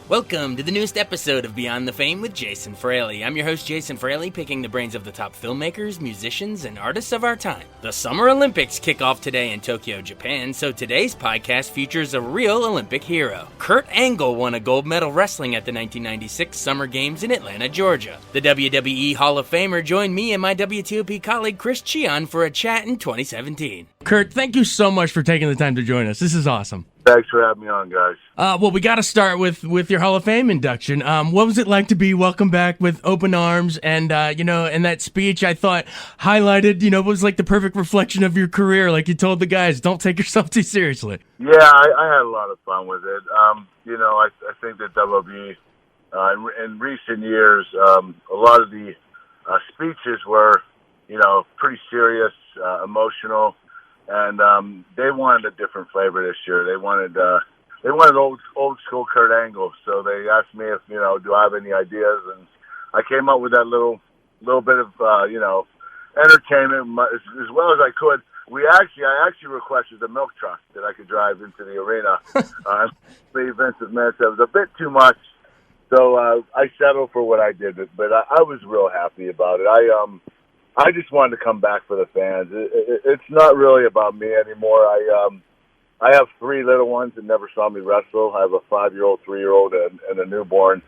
Welcome to the newest episode of Beyond the Fame with Jason Fraley. I'm your host, Jason Fraley, picking the brains of the top filmmakers, musicians, and artists of our time. The Summer Olympics kick off today in Tokyo, Japan, so today's podcast features a real Olympic hero. Kurt Angle won a gold medal wrestling at the 1996 Summer Games in Atlanta, Georgia. The WWE Hall of Famer joined me and my WTOP colleague Chris Cichon for a chat in 2017. Kurt, thank you so much for taking the time to join us. This is awesome. Thanks for having me on, guys. Well, we got to start with your Hall of Fame induction. What was it like to be welcomed back with open arms? And, and that speech I thought highlighted, was like the perfect reflection of your career. Like you told the guys, don't take yourself too seriously. Yeah, I had a lot of fun with it. I think that WWE, in recent years, a lot of the speeches were, pretty serious, emotional. And they wanted a different flavor this year. They wanted old school Kurt Angle. So they asked me if do I have any ideas, and I came up with that little bit of entertainment as well as I could. I actually requested the milk truck that I could drive into the arena. Vince McMahon said it was a bit too much, so I settled for what I did. But I was real happy about it. I just wanted to come back for the fans. It's not really about me anymore. I have three little ones that never saw me wrestle. I have a 5-year-old, 3-year-old, and a newborn.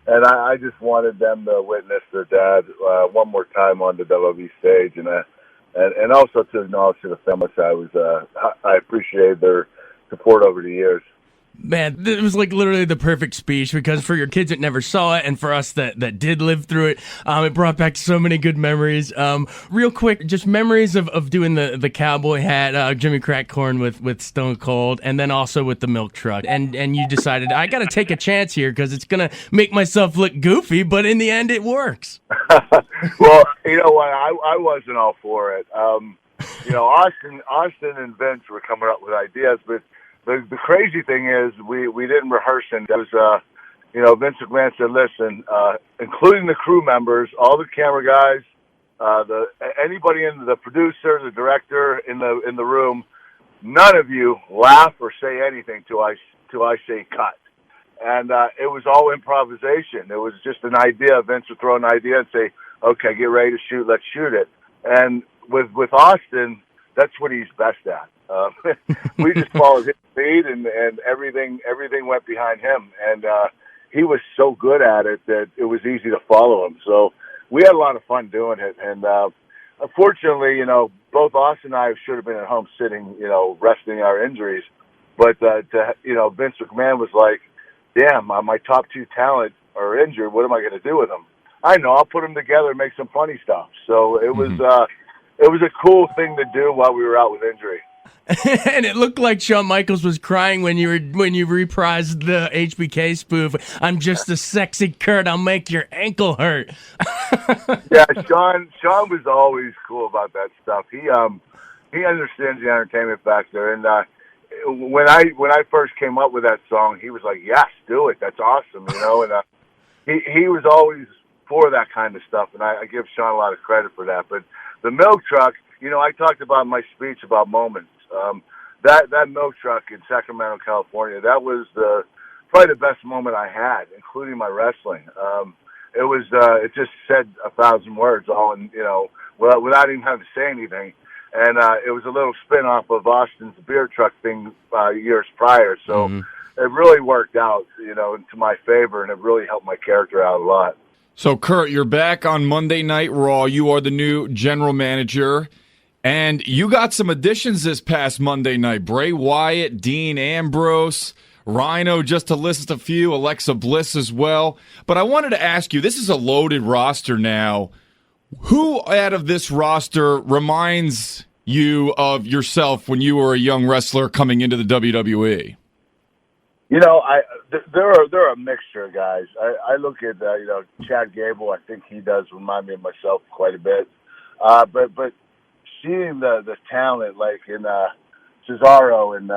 And I just wanted them to witness their dad one more time on the WWE stage, and also to acknowledge to the family I appreciated their support over the years. Man, it was like literally the perfect speech, because for your kids that never saw it and for us that did live through it, it brought back so many good memories. Real quick, just memories of doing the cowboy hat, Jimmy Crackcorn with Stone Cold, and then also with the milk truck. And you decided, I got to take a chance here because it's going to make myself look goofy, but in the end it works. Well, you know what? I wasn't all for it. Austin and Vince were coming up with ideas, but the crazy thing is we didn't rehearse, and it was Vince McMahon said, listen, including the crew members, all the camera guys, anybody in the producer, the director in the room, none of you laugh or say anything till I say cut. And it was all improvisation. It was just an idea. Vince would throw an idea and say, okay, get ready to shoot, let's shoot it. And with Austin, that's what he's best at. We just followed his lead, and everything went behind him. And he was so good at it that it was easy to follow him. So we had a lot of fun doing it. And unfortunately, both Austin and I should have been at home sitting, resting our injuries. But Vince McMahon was like, damn, my top two talent are injured. What am I going to do with them? I know, I'll put them together and make some funny stuff. So it was a cool thing to do while we were out with injury. And it looked like Shawn Michaels was crying when you reprised the HBK spoof. I'm just a sexy Kurt. I'll make your ankle hurt. Yeah, Shawn was always cool about that stuff. He understands the entertainment factor. And when I first came up with that song, he was like, "Yes, do it. That's awesome," And he was always for that kind of stuff. And I give Shawn a lot of credit for that. But the milk truck, I talked about in my speech about moments. That milk truck in Sacramento, California, that was probably the best moment I had, including my wrestling. It just said 1,000 words all in, without even having to say anything. And it was a little spin-off of Austin's beer truck thing years prior. So it really worked out, into my favor, and it really helped my character out a lot. So, Kurt, you're back on Monday Night Raw. You are the new general manager. And you got some additions this past Monday night. Bray Wyatt, Dean Ambrose, Rhino, just to list a few, Alexa Bliss as well. But I wanted to ask you, this is a loaded roster now. Who out of this roster reminds you of yourself when you were a young wrestler coming into the WWE? There are a mixture of guys. I look at, Chad Gable. I think he does remind me of myself quite a bit. But seeing the talent like in Cesaro and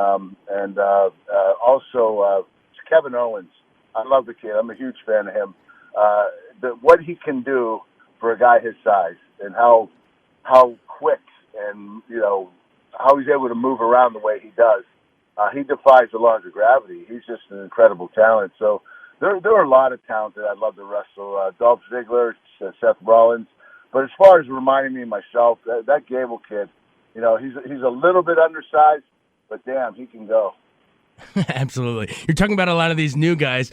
also Kevin Owens, I love the kid. I'm a huge fan of him. What he can do for a guy his size, and how quick and how he's able to move around the way he does. He defies the laws of gravity. He's just an incredible talent. So there are a lot of talent that I'd love to wrestle. Dolph Ziggler, Seth Rollins. But as far as reminding me of myself, that Gable kid, he's a little bit undersized, but damn, he can go. Absolutely. You're talking about a lot of these new guys.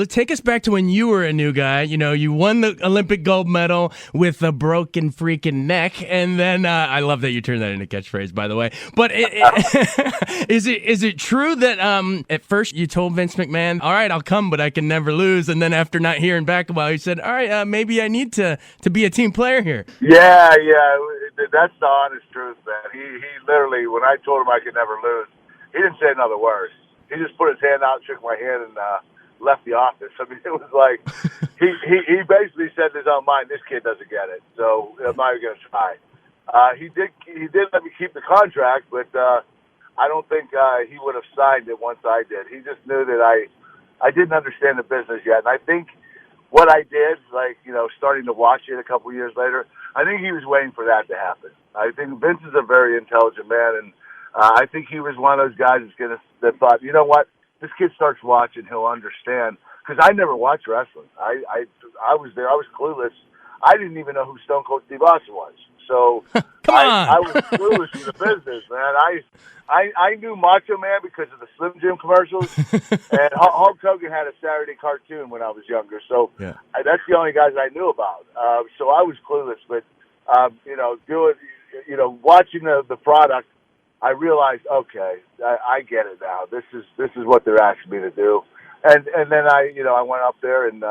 Take us back to when you were a new guy. You won the Olympic gold medal with a broken freaking neck. And then I love that you turned that into a catchphrase, by the way. But is it true that at first you told Vince McMahon, all right, I'll come, but I can never lose. And then after not hearing back a while, you said, all right, maybe I need to be a team player here. Yeah. That's the honest truth, man. He literally, when I told him I could never lose, he didn't say another word. He just put his hand out, shook my hand, and left the office. I mean, it was like he basically said in his own mind, "This kid doesn't get it, so I'm not even going to try." He did let me keep the contract, but I don't think he would have signed it once I did. He just knew that I didn't understand the business yet, and I think what I did, starting to watch it a couple years later, I think he was waiting for that to happen. I think Vince is a very intelligent man, and I think he was one of those guys that thought, you know what, this kid starts watching, he'll understand. Because I never watched wrestling. I was there. I was clueless. I didn't even know who Stone Cold Steve Austin was. So I was clueless in the business, man. I knew Macho Man because of the Slim Jim commercials, and Hulk Hogan had a Saturday cartoon when I was younger. So that's the only guys I knew about. So I was clueless. But watching the product, I realized, okay, I get it now. This is what they're asking me to do, and then I went up there and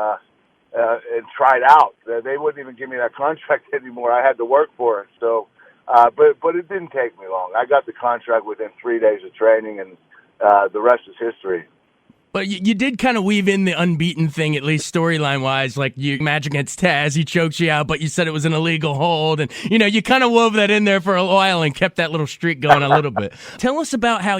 tried out. They wouldn't even give me that contract anymore. I had to work for it. So, but it didn't take me long. I got the contract within 3 days of training, and the rest is history. But you did kind of weave in the unbeaten thing, at least storyline-wise, like you match against Taz, he chokes you out, but you said it was an illegal hold, and, you kind of wove that in there for a while and kept that little streak going a little bit. Tell us about how,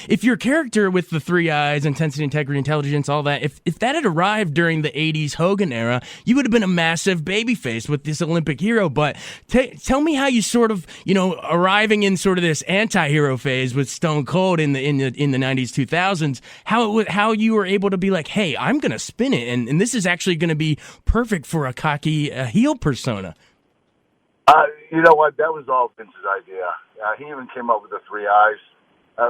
if your character with the 3 eyes, intensity, integrity, intelligence, all that, if that had arrived during the 80s Hogan era, you would have been a massive babyface with this Olympic hero, but tell me how you sort of, arriving in sort of this anti-hero phase with Stone Cold in the 90s, 2000s, how you were able to be like, hey, I'm going to spin it, and this is actually going to be perfect for a cocky heel persona. You know what? That was all Vince's idea. He even came up with the 3 eyes.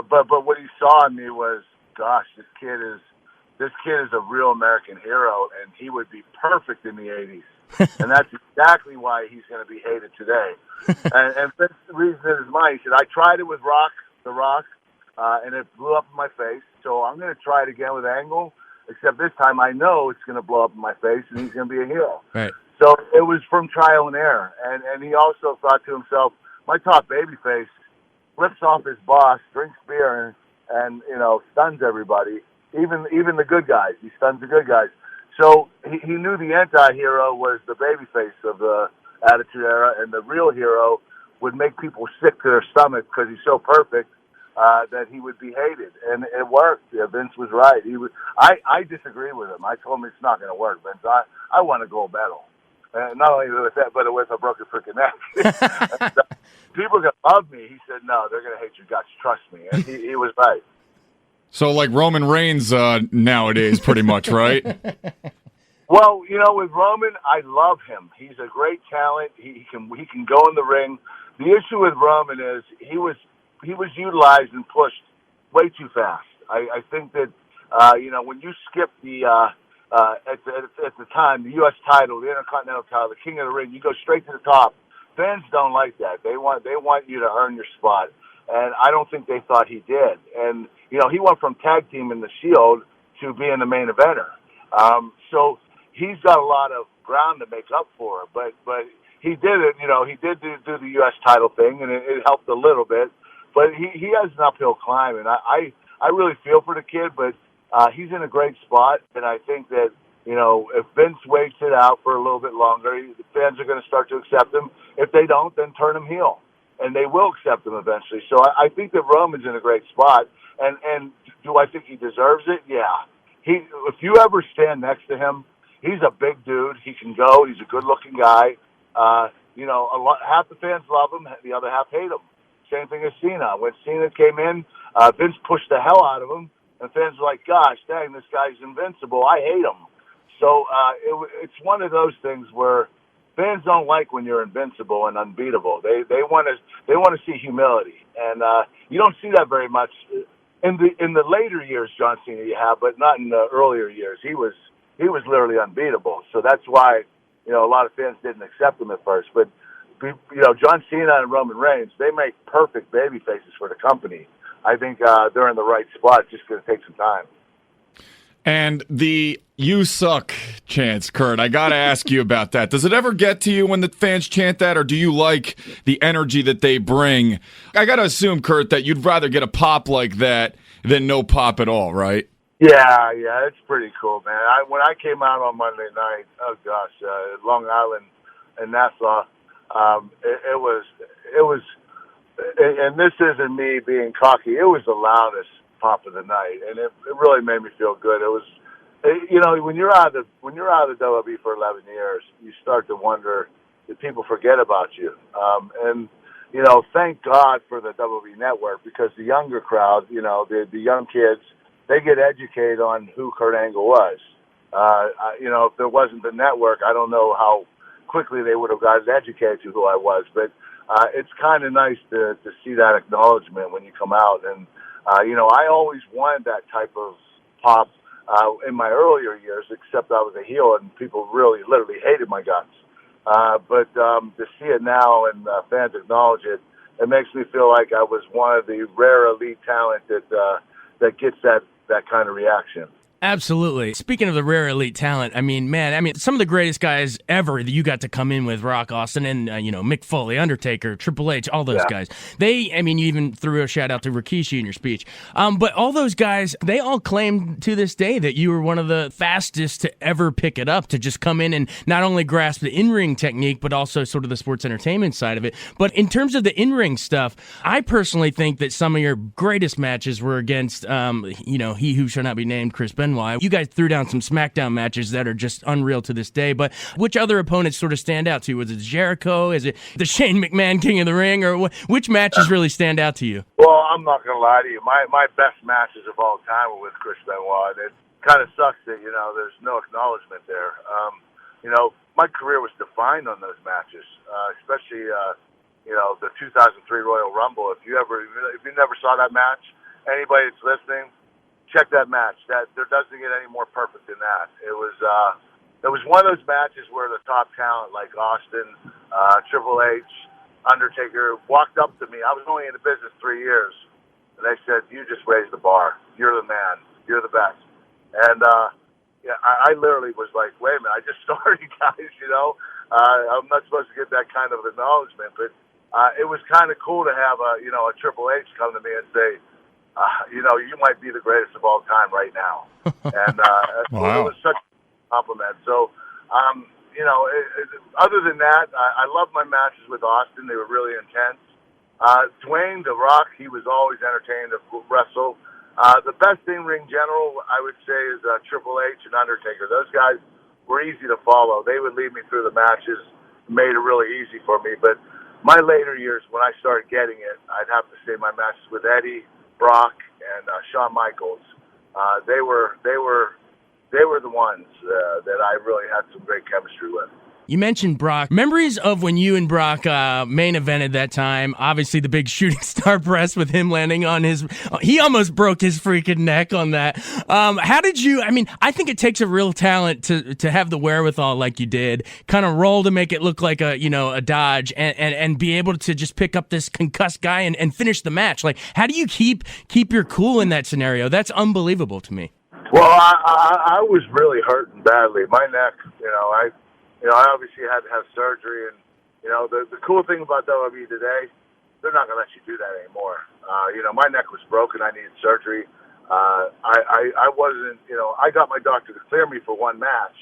But what he saw in me was, gosh, this kid is a real American hero, and he would be perfect in the 80s. And that's exactly why he's going to be hated today. And Vince's reason in his mind, he said, I tried it with The Rock, and it blew up in my face. So I'm going to try it again with Angle, except this time I know it's going to blow up in my face, and he's going to be a heel. Right. So it was from trial and error. And he also thought to himself, my top babyface flips off his boss, drinks beer, and stuns everybody, even the good guys. He stuns the good guys. So he knew the anti-hero was the babyface of the Attitude Era, and the real hero would make people sick to their stomach because he's so perfect. That he would be hated, and it worked. Yeah, Vince was right. I disagree with him. I told him it's not going to work, Vince. I want a gold medal, and not only with that, but with a broken freaking neck. And, people are going to love me. He said, no, they're going to hate your guts. Trust me, and he was right. So, like Roman Reigns nowadays, pretty much, right? Well, with Roman, I love him. He's a great talent. He can go in the ring. The issue with Roman is he was utilized and pushed way too fast. I think that, when you skip the, at the time, the U.S. title, the Intercontinental title, the King of the Ring, you go straight to the top. Fans don't like that. They want you to earn your spot. And I don't think they thought he did. And, he went from tag team in the Shield to being the main eventer. So he's got a lot of ground to make up for. But he did it, he did do the U.S. title thing, and it helped a little bit. But he has an uphill climb, and I really feel for the kid, but he's in a great spot, and I think that, if Vince waits it out for a little bit longer, the fans are going to start to accept him. If they don't, then turn him heel, and they will accept him eventually. So I think that Roman's in a great spot, and do I think he deserves it? Yeah. If you ever stand next to him, he's a big dude. He can go. He's a good-looking guy. Half the fans love him, the other half hate him. Same thing as Cena. When Cena came in, Vince pushed the hell out of him, and fans were like, "Gosh, dang, this guy's invincible. I hate him." So it's one of those things where fans don't like when you're invincible and unbeatable. They want to see humility, and you don't see that very much in the later years. John Cena, you have, but not in the earlier years. He was literally unbeatable. So that's why a lot of fans didn't accept him at first. But John Cena and Roman Reigns, they make perfect baby faces for the company. I think they're in the right spot. It's just going to take some time. And the "you suck" chants, Kurt, I got to ask you about that. Does it ever get to you when the fans chant that, or do you like the energy that they bring? I got to assume, Kurt, that you'd rather get a pop like that than no pop at all, right? Yeah, it's pretty cool, man. When I came out on Monday night, oh gosh, Long Island and Nassau, it was, and this isn't me being cocky, it was the loudest pop of the night, and it really made me feel good. It was, when you're out of the WWE for 11 years, you start to wonder, did people forget about you? And thank God for the WWE Network, because the younger crowd, the young kids, they get educated on who Kurt Angle was. If there wasn't the network, I don't know how quickly they would have gotten educated to who I was, but it's kind of nice to see that acknowledgement when you come out. And I always wanted that type of pop in my earlier years, except I was a heel and people really literally hated my guts. But to see it now and fans acknowledge it, it makes me feel like I was one of the rare elite talent that gets that kind of reaction. Absolutely. Speaking of the rare elite talent, some of the greatest guys ever that you got to come in with, Rock, Austin, and, Mick Foley, Undertaker, Triple H, all those guys. You even threw a shout out to Rikishi in your speech. But all those guys, they all claim to this day that you were one of the fastest to ever pick it up, to just come in and not only grasp the in-ring technique, but also sort of the sports entertainment side of it. But in terms of the in-ring stuff, I personally think that some of your greatest matches were against, he who shall not be named, Chris Benoit. You guys threw down some SmackDown matches that are just unreal to this day, but which other opponents sort of stand out to you? Was it Jericho? Is it the Shane McMahon King of the Ring? Or which matches really stand out to you? Well, I'm not going to lie to you. My best matches of all time were with Chris Benoit. It kind of sucks that, there's no acknowledgement there. My career was defined on those matches, especially, the 2003 Royal Rumble. If you never saw that match, anybody that's listening, check that match. That there doesn't get any more perfect than that. It was one of those matches where the top talent like Austin, Triple H, Undertaker walked up to me. I was only in the business 3 years, and they said, "You just raised the bar. You're the man. You're the best." And I literally was like, "Wait a minute! I just started, guys. I'm not supposed to get that kind of acknowledgement." But it was kind of cool to have a Triple H come to me and say, you might be the greatest of all time right now. And wow. It was such a compliment. So, other than that, I love my matches with Austin. They were really intense. Dwayne, The Rock, he was always entertaining to wrestle. The best in-ring general, I would say, is Triple H and Undertaker. Those guys were easy to follow. They would lead me through the matches, made it really easy for me. But my later years, when I started getting it, I'd have to say my matches with Eddie, Brock, and Shawn Michaels. They were the ones that I really had some great chemistry with. You mentioned Brock. Memories of when you and Brock main evented that time. Obviously, the big shooting star press with him landing on his... He almost broke his freaking neck on that. How did you... I think it takes a real talent to have the wherewithal like you did, kind of roll to make it look like a dodge, and be able to just pick up this concussed guy and finish the match. Like, how do you keep your cool in that scenario? That's unbelievable to me. Well, I was really hurting badly. My neck, I obviously had to have surgery, and the cool thing about WWE today, they're not going to let you do that anymore. My neck was broken. I needed surgery. I wasn't. I got my doctor to clear me for one match,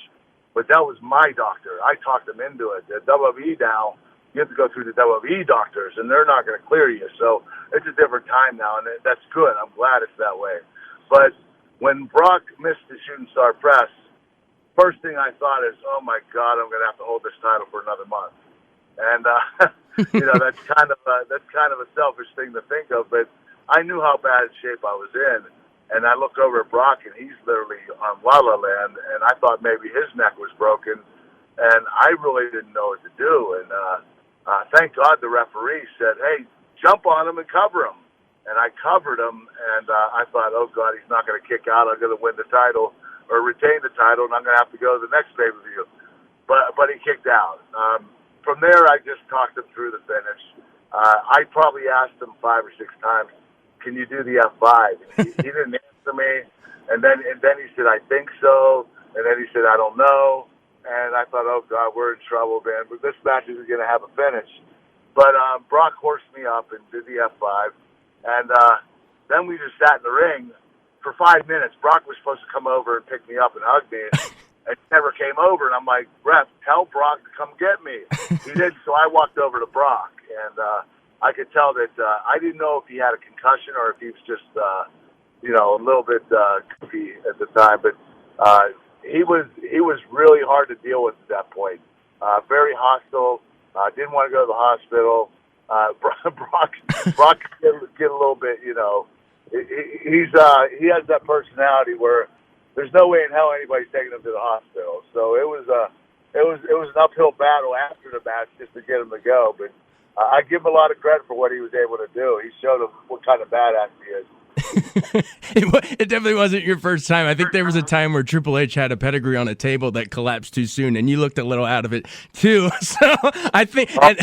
but that was my doctor. I talked him into it. The WWE now, you have to go through the WWE doctors, and they're not going to clear you. So it's a different time now, and that's good. I'm glad it's that way. But when Brock missed the shooting star press, first thing I thought is, oh my God, I'm going to have to hold this title for another month. And, that's kind of a selfish thing to think of, but I knew how bad shape I was in. and I look over at Brock, and he's literally on La La Land, and I thought maybe his neck was broken, and I really didn't know what to do. And thank God the referee said, "Hey, jump on him and cover him." And I covered him, and I thought, "Oh God, he's not going to kick out. I'm going to win the title or retain the title, and I'm going to have to go to the next pay-per-view." But he kicked out. From there, I just talked him through the finish. I probably asked him 5 or 6 times, "Can you do the F5?" He didn't answer me, and then he said, "I think so," and then he said, "I don't know," and I thought, "Oh God, we're in trouble, man. But this match isn't going to have a finish." But Brock horsed me up and did the F5, and then we just sat in the ring for 5 minutes. Brock was supposed to come over and pick me up and hug me, and he never came over. And I'm like, "Ref, tell Brock to come get me." He didn't, so I walked over to Brock, and I could tell that I didn't know if he had a concussion or if he was just, a little bit goofy at the time. But he was really hard to deal with at that point. Very hostile. Didn't want to go to the hospital. Brock get a little bit, he has that personality where there's no way in hell anybody's taking him to the hospital. So it was an uphill battle after the match just to get him to go. But I give him a lot of credit for what he was able to do. He showed him what kind of badass he is. It definitely wasn't your first time. I think there was a time where Triple H had a pedigree on a table that collapsed too soon, and you looked a little out of it too. So I think I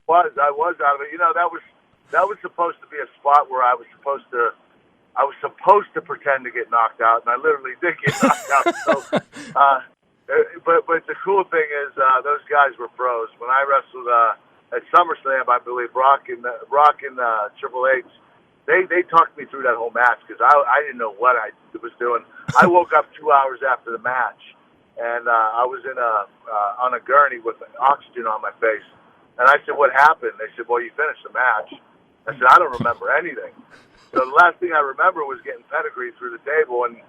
was out of it. That was supposed to be a spot where I was supposed to pretend to get knocked out, and I literally did get knocked out. So, but the cool thing is those guys were pros. When I wrestled at SummerSlam, I believe Brock and Triple H. They talked me through that whole match because I didn't know what I was doing. I woke up 2 hours after the match, and I was on a gurney with oxygen on my face. And I said, "What happened?" They said, "Well, you finished the match." I said, "I don't remember anything." So the last thing I remember was getting pedigree through the table, and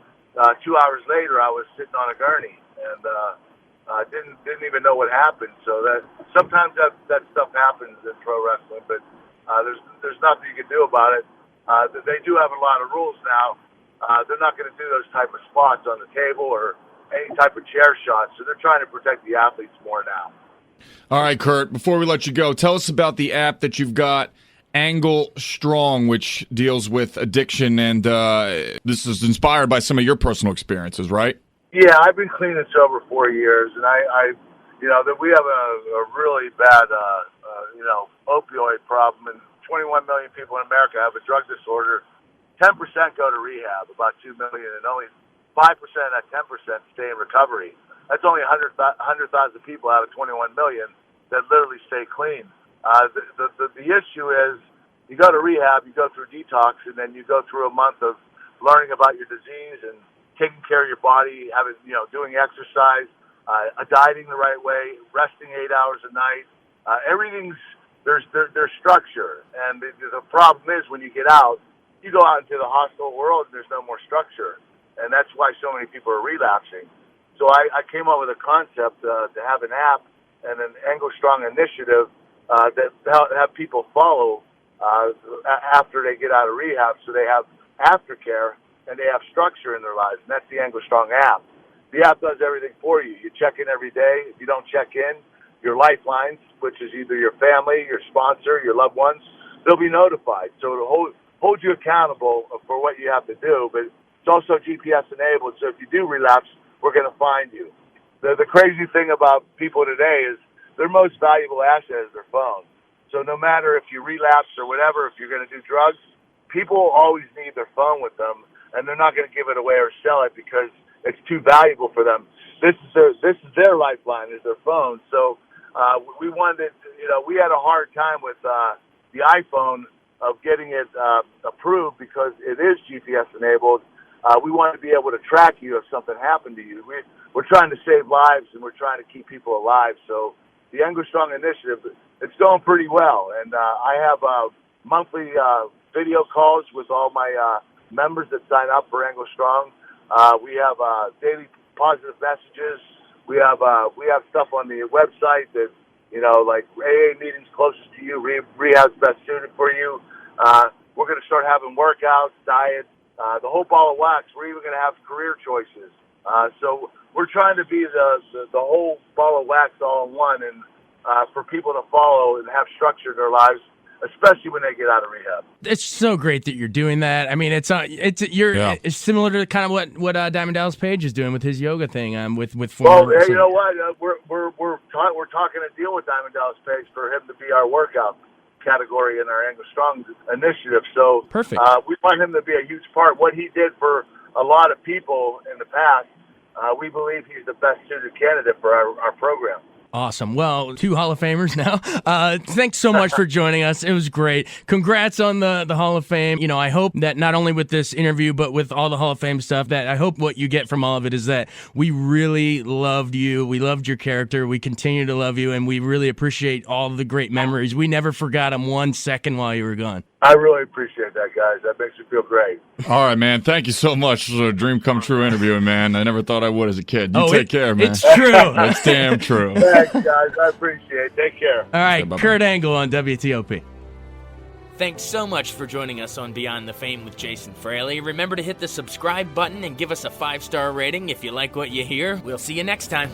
2 hours later I was sitting on a gurney, and didn't even know what happened. So that sometimes that stuff happens in pro wrestling, but there's nothing you can do about it. They do have a lot of rules now. They're not going to do those type of spots on the table or any type of chair shots, so they're trying to protect the athletes more now. All right, Kurt, before we let you go, tell us about the app that you've got, Angle Strong, which deals with addiction, and this is inspired by some of your personal experiences, right? Yeah, I've been clean and sober 4 years, and that we have a really bad, opioid problem, and 21 million people in America have a drug disorder. 10% go to rehab, about 2 million, and only 5% of that 10% stay in recovery. That's only 100,000 people out of 21 million that literally stay clean. The issue is you go to rehab, you go through detox, and then you go through a month of learning about your disease and taking care of your body, doing exercise, dieting the right way, resting 8 hours a night. There's structure, and the problem is when you get out, you go out into the hostile world and there's no more structure, and that's why so many people are relapsing. So I came up with a concept to have an app and an Angle Strong initiative that have people follow after they get out of rehab, so they have aftercare and they have structure in their lives, and that's the Angle Strong app. The app does everything for you. You check in every day. If you don't check in, your lifelines, which is either your family, your sponsor, your loved ones, they'll be notified. So it'll hold you accountable for what you have to do, but it's also GPS enabled, so if you do relapse, we're going to find you. The crazy thing about people today is their most valuable asset is their phone. So no matter if you relapse or whatever, if you're going to do drugs, people always need their phone with them, and they're not going to give it away or sell it because it's too valuable for them. This is their lifeline, is their phone. So we wanted, we had a hard time with the iPhone of getting it approved because it is GPS enabled. We want to be able to track you if something happened to you. We're trying to save lives, and we're trying to keep people alive. So the Angle Strong initiative, it's going pretty well. And I have monthly video calls with all my members that sign up for Angle Strong. We have daily positive messages. We have stuff on the website that, like AA meetings closest to you, rehab's best suited for you. we're going to start having workouts, diets, the whole ball of wax. We're even going to have career choices. So we're trying to be the whole ball of wax all in one, and for people to follow and have structure in their lives, especially when they get out of rehab. It's so great that you're doing that. I mean, it's similar to kind of what Diamond Dallas Page is doing with his yoga thing. With well, hey, you know what? We're talking a deal with Diamond Dallas Page for him to be our workout category in our Angle Strong initiative. So perfect. We want him to be a huge part. What he did for a lot of people in the past, we believe he's the best suited candidate for our program. Awesome. Well, 2 Hall of Famers now. Thanks so much for joining us. It was great. Congrats on the Hall of Fame. You know, I hope that not only with this interview, but with all the Hall of Fame stuff, that I hope what you get from all of it is that we really loved you. We loved your character. We continue to love you, and we really appreciate all the great memories. We never forgot them 1 second while you were gone. I really appreciate that, guys. That makes me feel great. All right, man. Thank you so much for a dream come true interviewing, man. I never thought I would as a kid. You take care, man. It's true. It's damn true. Thanks, guys. I appreciate it. Take care. All right, Okay, Kurt Angle on WTOP. Thanks so much for joining us on Beyond the Fame with Jason Fraley. Remember to hit the subscribe button and give us a 5-star rating if you like what you hear. We'll see you next time.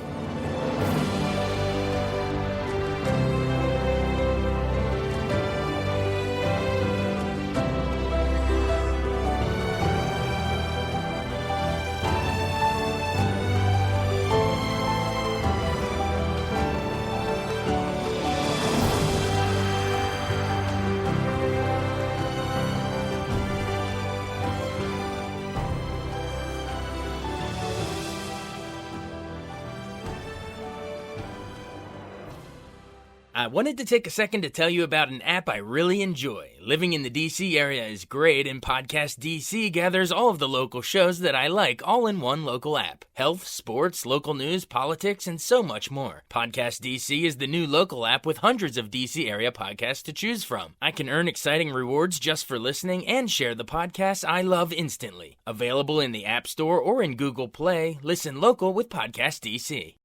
I wanted to take a second to tell you about an app I really enjoy. Living in the DC area is great, and Podcast DC gathers all of the local shows that I like all in one local app. Health, sports, local news, politics, and so much more. Podcast DC is the new local app with hundreds of DC area podcasts to choose from. I can earn exciting rewards just for listening and share the podcasts I love instantly. Available in the App Store or in Google Play, listen local with Podcast DC.